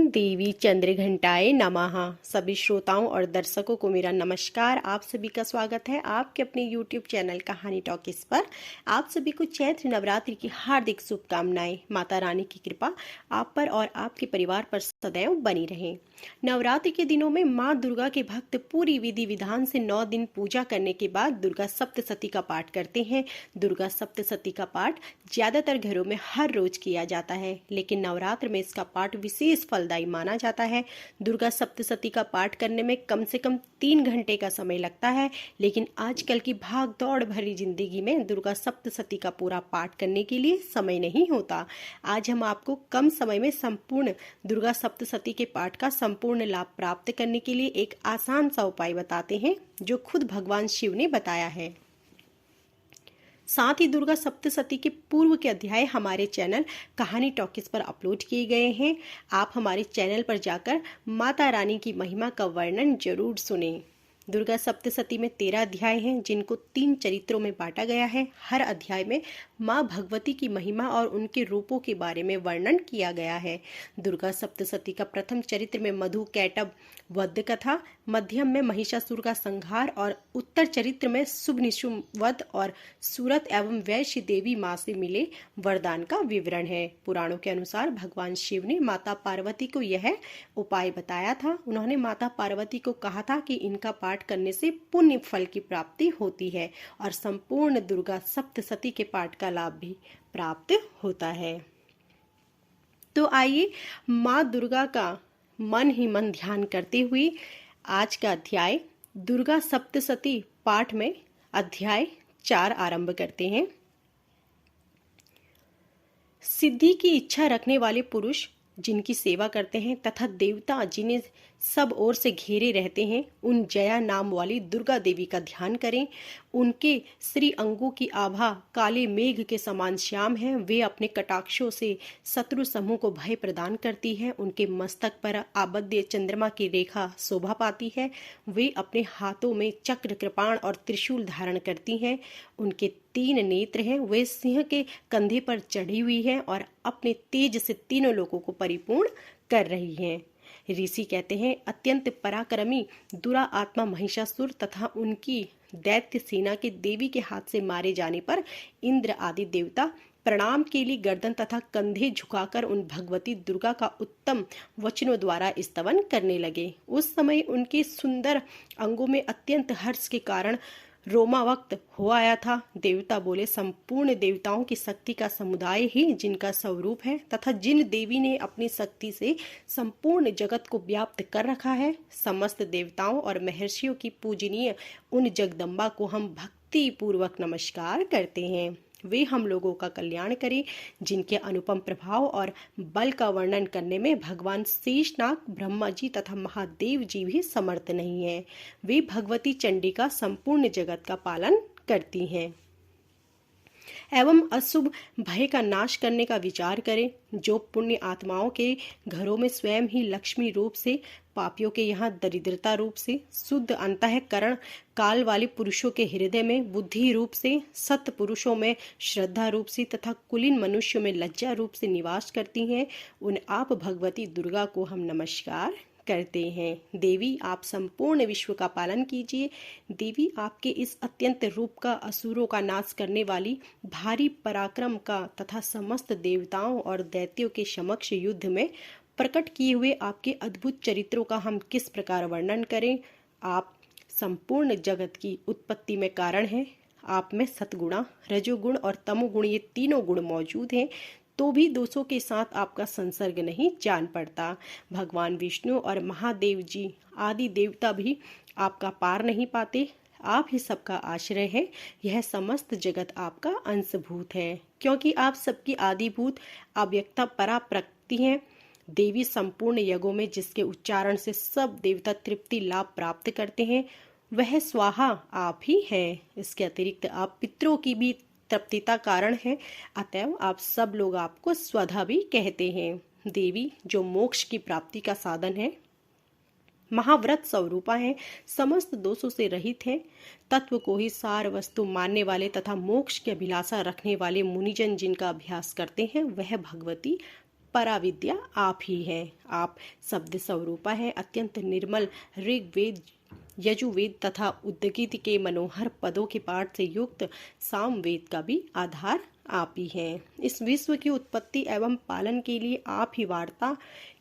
देवी चंद्रघंटाए नमः। सभी श्रोताओं और दर्शकों को मेरा नमस्कार। आप सभी का स्वागत है आपके अपने YouTube चैनल कहानी टॉकीज पर। आप सभी को चैत्र नवरात्रि की हार्दिक शुभकामनाएं। माता रानी की कृपा आप पर और आपके परिवार पर सदैव बनी रहे। नवरात्रि के दिनों में माँ दुर्गा के भक्त पूरी विधि विधान से 9 दिन पूजा करने के बाद दुर्गा सप्तशती का पाठ करते हैं। दुर्गा सप्तशती का पाठ ज्यादातर घरों में हर रोज किया जाता है, लेकिन नवरात्र में इसका पाठ विशेष फलदायी माना जाता है। दुर्गा सप्तशती का पाठ करने में कम से कम 3 घंटे का समय लगता है, लेकिन आजकल की भाग दौड़ भरी जिंदगी में दुर्गा सप्तशती का पूरा पाठ करने के लिए समय नहीं होता। आज हम आपको कम समय में संपूर्ण दुर्गा सप्तशती के पाठ का संपूर्ण लाभ प्राप्त करने के लिए एक आसान सा उपाय बताते हैं, जो खुद भगवान शिव ने बताया है। साथ ही दुर्गा सप्तशती के पूर्व के अध्याय हमारे चैनल कहानी टॉकीज पर अपलोड किए गए हैं। आप हमारे चैनल पर जाकर माता रानी की महिमा का वर्णन जरूर सुनें। दुर्गा सप्तशती में 13 अध्याय हैं, जिनको 3 चरित्रों में बांटा गया है। हर अध्याय में माँ भगवती की महिमा और उनके रूपों के बारे में वर्णन किया गया है। दुर्गा सप्तशती का प्रथम चरित्र में मधु कैटभ वध कथा, मध्यम में महिषासुर का संहार और उत्तर चरित्र में शुभ निशुंभ वध और सूरत एवं वैश्य देवी माँ से मिले वरदान का विवरण है। पुराणों के अनुसार भगवान शिव ने माता पार्वती को यह उपाय बताया था। उन्होंने माता पार्वती को कहा था कि इनका पाठ करने से पुण्य फल की प्राप्ति होती है और संपूर्ण दुर्गा सप्तशती के पाठ का लाभ भी प्राप्त होता है। तो आइए माँ दुर्गा का मन ही मन ध्यान करते हुए आज का अध्याय दुर्गा सप्तशती पाठ में अध्याय 4 आरंभ करते हैं। सिद्धि की इच्छा रखने वाले पुरुष जिनकी सेवा करते हैं तथा देवता जिन्हें सब ओर से घेरे रहते हैं, उन जया नाम वाली दुर्गा देवी का ध्यान करें। उनके श्री अंगों की आभा काले मेघ के समान श्याम है। वे अपने कटाक्षों से शत्रु समूह को भय प्रदान करती है। उनके मस्तक पर आबद्ध चंद्रमा की रेखा शोभा पाती है। वे अपने हाथों में चक्र, कृपाण और त्रिशूल धारण करती हैं। उनके 3 नेत्र हैं। वे सिंह के कंधे पर चढ़ी हुई हैं और अपने तेज से तीनों लोगों को परिपूर्ण कर रही हैं। ऋषि कहते हैं, अत्यंत पराक्रमी दुरा आत्मा महिषासुर तथा उनकी दैत्य सेना के देवी के हाथ से मारे जाने पर इंद्र आदि देवता प्रणाम के लिए गर्दन तथा कंधे झुकाकर उन भगवती दुर्गा का उत्तम वचनों द्वारा स्तवन करने लगे। उस समय उनके सुंदर अंगों में अत्यंत हर्ष के कारण रोमावक्त हो आया था। देवता बोले, संपूर्ण देवताओं की शक्ति का समुदाय ही जिनका स्वरूप है तथा जिन देवी ने अपनी शक्ति से संपूर्ण जगत को व्याप्त कर रखा है, समस्त देवताओं और महर्षियों की पूजनीय उन जगदम्बा को हम भक्ति पूर्वक नमस्कार करते हैं। वे हम लोगों का कल्याण करें। जिनके अनुपम प्रभाव और बल का वर्णन करने में भगवान शेषनाग, ब्रह्मा जी तथा महादेव जी भी समर्थ नहीं है। वे भगवती चंडी का संपूर्ण जगत का पालन करती हैं एवं अशुभ भय का नाश करने का विचार करें। जो पुण्य आत्माओं के घरों में स्वयं ही लक्ष्मी रूप से, पापियों के यहाँ दरिद्रता रूप से, शुद्ध अंतःकरण काल वाले पुरुषों के हृदय में बुद्धि रूप से, सत पुरुषों में श्रद्धा रूप से तथा कुलीन मनुष्यों में लज्जा रूप से निवास करती हैं, उन आप भगवती दुर्गा को हम नमस्कार करते हैं। देवी, आप संपूर्ण विश्व का पालन कीजिए। देवी, आपके इस अत्यंत रूप का, असुरों का नाश करने वाली, भारी पराक्रम का तथा समस्त देवताओं और दैत्यों के समक्ष युद्ध में प्रकट किए हुए आपके अद्भुत चरित्रों का हम किस प्रकार वर्णन करें। आप संपूर्ण जगत की उत्पत्ति में कारण हैं। आप में सतगुणा, रजोगुण और तमोगुण, ये तीनों गुण मौजूद हैं, तो भी दोषों के साथ आपका संसर्ग नहीं जान पड़ता। भगवान विष्णु और महादेव जी आदि देवता भी आपका पार नहीं पाते। आप ही सबका आश्रय है। यह समस्त जगत आपका अंशभूत है, क्योंकि आप सबकी आदिभूत अव्यक्ता परा प्रकृति हैं। देवी, संपूर्ण यज्ञों में जिसके उच्चारण से सब देवता तृप्ति लाभ प्राप्त करते हैं, वह स्वाहा आप ही हैं। इसके अतिरिक्त आप पितरों की भी तृप्तिता कारण है, अतएव आप सब लोग आपको स्वधा भी कहते हैं। देवी, जो मोक्ष की प्राप्ति का साधन है, महाव्रत स्वरूपा है, समस्त दोषों से रहित है, तत्व को ही सार वस्तु मानने वाले तथा मोक्ष की अभिलाषा रखने वाले मुनिजन जिनका अभ्यास करते हैं, वह भगवती पराविद्या आप ही हैं। आप शब्द स्वरूपा है, अत्यंत निर्मल ऋग्वेद, यजुर्वेद तथा उद्गीत के मनोहर पदों के पाठ से युक्त सामवेद का भी आधार आप ही हैं। इस विश्व की उत्पत्ति एवं पालन के लिए आप ही वार्ता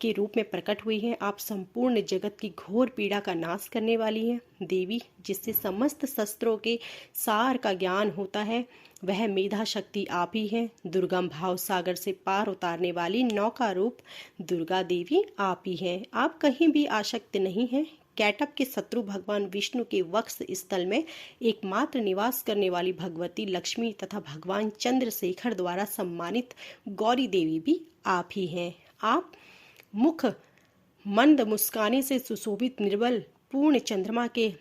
के रूप में प्रकट हुई हैं। आप संपूर्ण जगत की घोर पीड़ा का नाश करने वाली हैं। देवी, जिससे समस्त शस्त्रों के सार का ज्ञान होता है, वह मेधा शक्ति आप ही है। दुर्गम भाव सागर से पार उतारने वाली नौका रूप दुर्गा देवी आप ही हैं। आप कहीं भी आसक्त नहीं हैं। कैटअप के शत्रु भगवान विष्णु के वक्ष स्थल में एकमात्र निवास करने वाली भगवती लक्ष्मी तथा भगवान चंद्रशेखर द्वारा सम्मानित गौरी देवी भी आप ही हैं। आप मुख मंद मुस्काने से सुशोभित निर्बल पूर्ण चंद्रमा के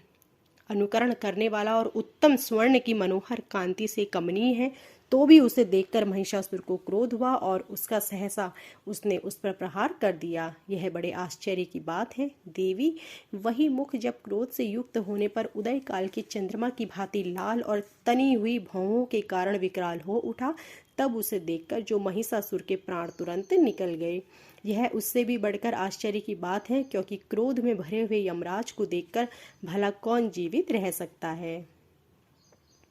अनुकरण करने वाला और उत्तम स्वर्ण की मनोहर कांति से कमनीय है, तो भी उसे देखकर महिषासुर को क्रोध हुआ और उसका सहसा उसने उस पर प्रहार कर दिया। यह बड़े आश्चर्य की बात है। देवी, वही मुख जब क्रोध से युक्त होने पर उदय काल के चंद्रमा की भांति लाल और तनी हुई भौहों के कारण विकराल हो उठा, तब उसे देखकर जो महिषासुर के प्राण तुरंत निकल गए। यह उससे भी बढ़कर आश्चर्य की बात है, क्योंकि क्रोध में भरे हुए यमराज को देखकर भला कौन जीवित रह सकता है।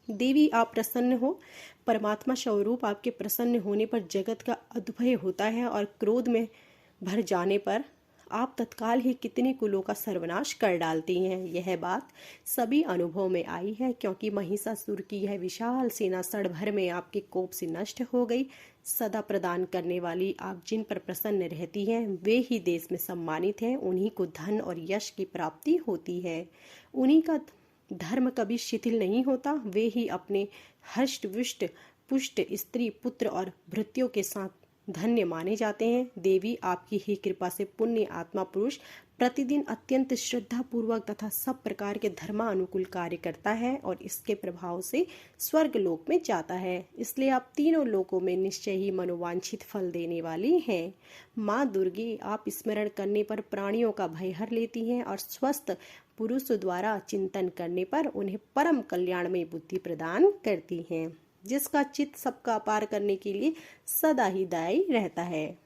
देवी, आप प्रसन्न हो। परमात्मा स्वरूप आपके प्रसन्न होने पर जगत का अद्भुत होता है और क्रोध में भर जाने पर आप तत्काल ही कितने कुलों का सर्वनाश कर डालती हैं। यह बात सभी अनुभव में आई है, क्योंकि महिषासुर की यह विशाल सेना क्षण भर में आपके कोप से नष्ट हो गई। सदा प्रदान करने वाली आप जिन पर प्रसन्न रहती हैं, वे ही देश में सम्मानित हैं। उन्हीं को धन और यश की प्राप्ति होती है। उन्हीं का धर्म कभी शिथिल नहीं होता। वे ही अपने हष्ट विष्ट पुष्ट स्त्री पुत्र और भृत्यों के साथ धन्य माने जाते हैं। देवी, आपकी ही कृपा से पुण्य आत्मा पुरुष प्रतिदिन अत्यंत श्रद्धा पूर्वक तथा सब प्रकार के धर्मानुकूल कार्य करता है और इसके प्रभाव से स्वर्ग लोक में जाता है। इसलिए आप तीनों लोकों में निश्चय ही मनोवांछित फल देने वाली हैं। माँ दुर्गे, आप स्मरण करने पर प्राणियों का भय हर लेती हैं और स्वस्थ पुरुष द्वारा चिंतन करने पर उन्हें परम कल्याण में बुद्धि प्रदान करती हैं, जिसका चित्त सबका पार करने के लिए सदा ही दायी रहता है।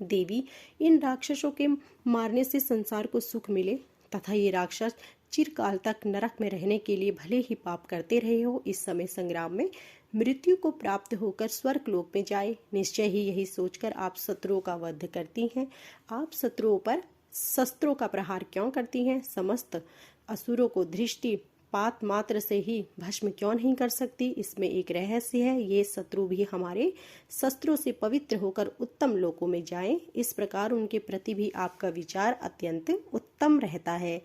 देवी, इन राक्षसों के मारने से संसार को सुख मिले तथा ये राक्षस चिरकाल तक नरक में रहने के लिए भले ही पाप करते रहे हो, इस समय संग्राम में मृत्यु को प्राप्त होकर स्वर्ग लोक में जाए, निश्चय ही यही सोचकर आप शत्रुओं का वध करती हैं। आप शत्रुओं पर शस्त्रों का प्रहार क्यों करती हैं? समस्त असुरों को दृष्टि पात मात्र से ही भस्म क्यों नहीं कर सकती? इसमें एक रहस्य है। ये शत्रु भी हमारे शस्त्रों से पवित्र होकर उत्तम लोकों में जाएं। इस प्रकार उनके प्रति भी आपका विचार अत्यंत उत्तम रहता है।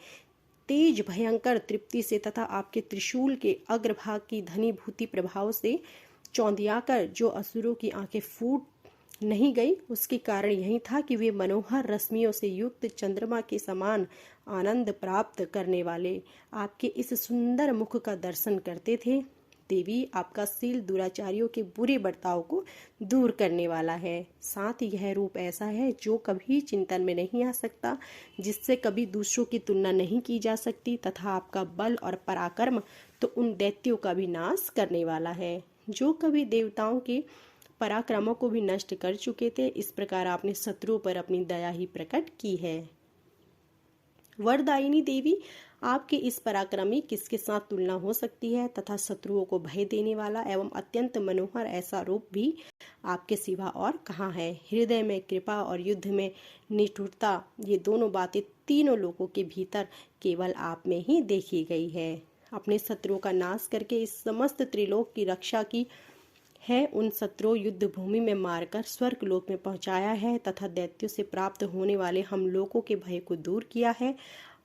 तेज भयंकर तृप्ति से तथा आपके त्रिशूल के अग्रभाग की धनीभूति प्रभाव से चौंधियाकर जो असुरों की आंखें फूट नहीं गई, उसके कारण यही था कि वे मनोहर रश्मियों से युक्त चंद्रमा के समान आनंद प्राप्त करने वाले आपके इस सुंदर मुख का दर्शन करते थे। देवी, आपका शील दुराचारियों के बुरे बर्ताव को दूर करने वाला है। साथ ही यह रूप ऐसा है जो कभी चिंतन में नहीं आ सकता, जिससे कभी दूसरों की तुलना नहीं की जा सकती, तथा आपका बल और पराक्रम तो उन दैत्यों का भी नाश करने वाला है जो कभी देवताओं के पराक्रमों को भी नष्ट कर चुके थे। इस प्रकार आपने शत्रुओं पर अपनी दया ही प्रकट की है। वरदायिनी देवी, आपके इस पराक्रमी किसके साथ तुलना हो सकती है तथा शत्रुओं को भय देने वाला एवं अत्यंत मनोहर ऐसा रूप भी आपके सिवा और कहाँ है? हृदय में कृपा और युद्ध में निष्ठुरता, ये दोनों बातें तीनों लोगों के भीतर केवल आप में ही देखी गई है। अपने शत्रुओं का नाश करके इस समस्त त्रिलोक की रक्षा की है। उन शत्रुओं युद्ध भूमि में मारकर स्वर्ग लोक में पहुंचाया है तथा दैत्यों से प्राप्त होने वाले हम लोगों के भय को दूर किया है।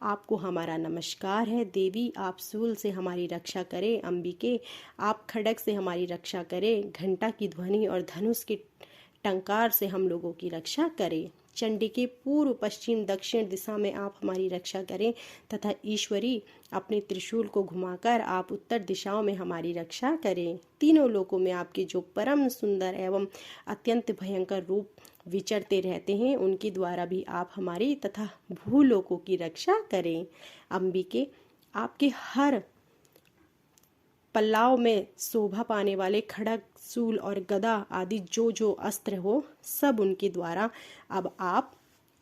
आपको हमारा नमस्कार है। देवी, आप शूल से हमारी रक्षा करें। अंबिके, आप खड्ग से हमारी रक्षा करें। घंटा की ध्वनि और धनुष के टंकार से हम लोगों की रक्षा करें। चंडिके, पूर्व पश्चिम दक्षिण दिशा में आप हमारी रक्षा करें तथा ईश्वरी, अपने त्रिशूल को घुमाकर आप उत्तर दिशाओं में हमारी रक्षा करें। तीनों लोकों में आपके जो परम सुंदर एवं अत्यंत भयंकर रूप विचरते रहते हैं, उनके द्वारा भी आप हमारी तथा भूलोकों की रक्षा करें। अंबिके, आपके हर पल्लाव में शोभा पाने वाले खड़ग, शूल और गदा आदि जो जो अस्त्र हो, सब उनके द्वारा अब आप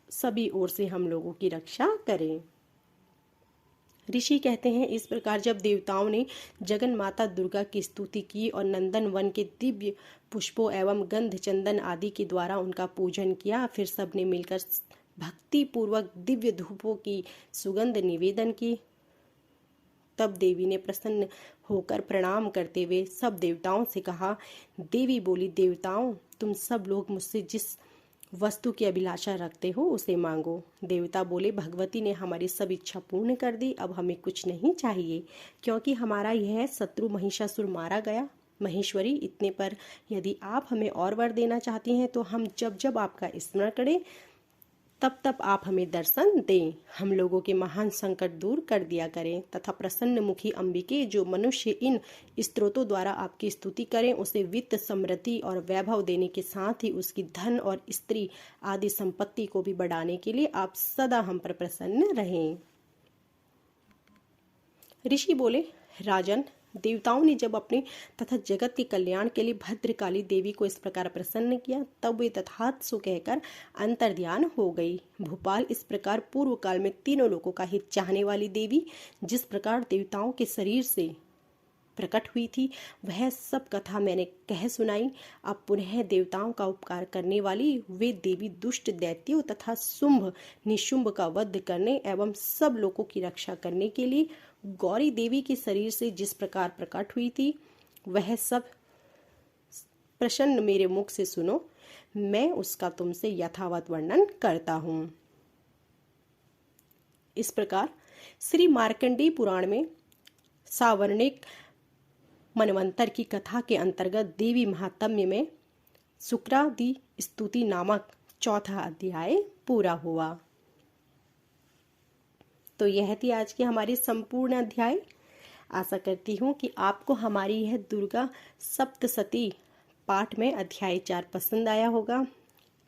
सभी ओर से हम लोगों की रक्षा करें। ऋषि कहते हैं, इस प्रकार जब देवताओं ने जगन माता दुर्गा की स्तुति की और नंदन वन के दिव्य पुष्पों एवं गंध चंदन आदि के द्वारा उनका पूजन किया, फिर सबने मिलकर भक्ति पूर्वक दिव्य धूपों की सुगंध निवेदन की। तब देवी ने प्रसन्न होकर प्रणाम करते हुए सब देवताओं से कहा। देवी बोली, देवताओं, तुम सब लोग मुझसे जिस वस्तु की अभिलाषा रखते हो उसे मांगो। देवता बोले, भगवती ने हमारी सब इच्छा पूर्ण कर दी, अब हमें कुछ नहीं चाहिए, क्योंकि हमारा यह शत्रु महिषासुर मारा गया। महेश्वरी, इतने पर यदि आप हमें और वर देना चाहती हैं तो हम जब जब आपका स्मरण करें तब तब आप हमें दर्शन दें, हम लोगों के महान संकट दूर कर दिया करें तथा प्रसन्न मुखी अंबिके, जो मनुष्य इन स्तोत्रों द्वारा आपकी स्तुति करें उसे वित्त, समृद्धि और वैभव देने के साथ ही उसकी धन और स्त्री आदि संपत्ति को भी बढ़ाने के लिए आप सदा हम पर प्रसन्न रहें। ऋषि बोले, राजन, देवताओं ने जब अपने तथा जगत के कल्याण के लिए भद्रकाली देवी को इस प्रकार प्रसन्न किया, तब वे तथास्तु कहकर अंतर्ध्यान हो गई। भोपाल, इस प्रकार पूर्व काल में तीनों लोगों का हित चाहने वाली देवी जिस प्रकार देवताओं के शरीर से प्रकट हुई थी, वह सब कथा मैंने कह सुनाई। अब पुनः देवताओं का उपकार करने वाली वे देवी दुष्ट दैत्यों तथा शुंभ निशुंभ का वध करने एवं सब लोगों की रक्षा करने के लिए गौरी देवी के शरीर से जिस प्रकार प्रकट हुई थी, वह सब प्रसन्न मेरे मुख से सुनो, मैं उसका तुमसे यथावत वर्णन करता हूं। इस प्रकार श्री मार्कंडेय पुराण में सावर्णिक मनवंतर की कथा के अंतर्गत देवी महात्म्य में शुक्रादि स्तुति नामक चौथा अध्याय पूरा हुआ। तो यह थी आज की हमारी संपूर्ण अध्याय। आशा करती हूँ कि आपको हमारी यह दुर्गा सप्तशती पाठ में अध्याय 4 पसंद आया होगा।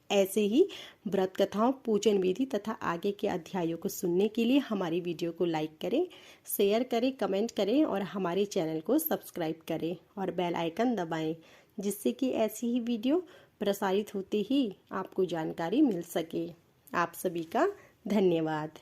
ऐसे ही व्रत कथाओं, पूजन विधि तथा आगे के अध्यायों को सुनने के लिए हमारी वीडियो को लाइक करें, शेयर करें, कमेंट करें और हमारे चैनल को सब्सक्राइब करें और बेल आइकन दबाएं, जिससे कि ऐसी ही वीडियो प्रसारित होते ही आपको जानकारी मिल सके। आप सभी का धन्यवाद।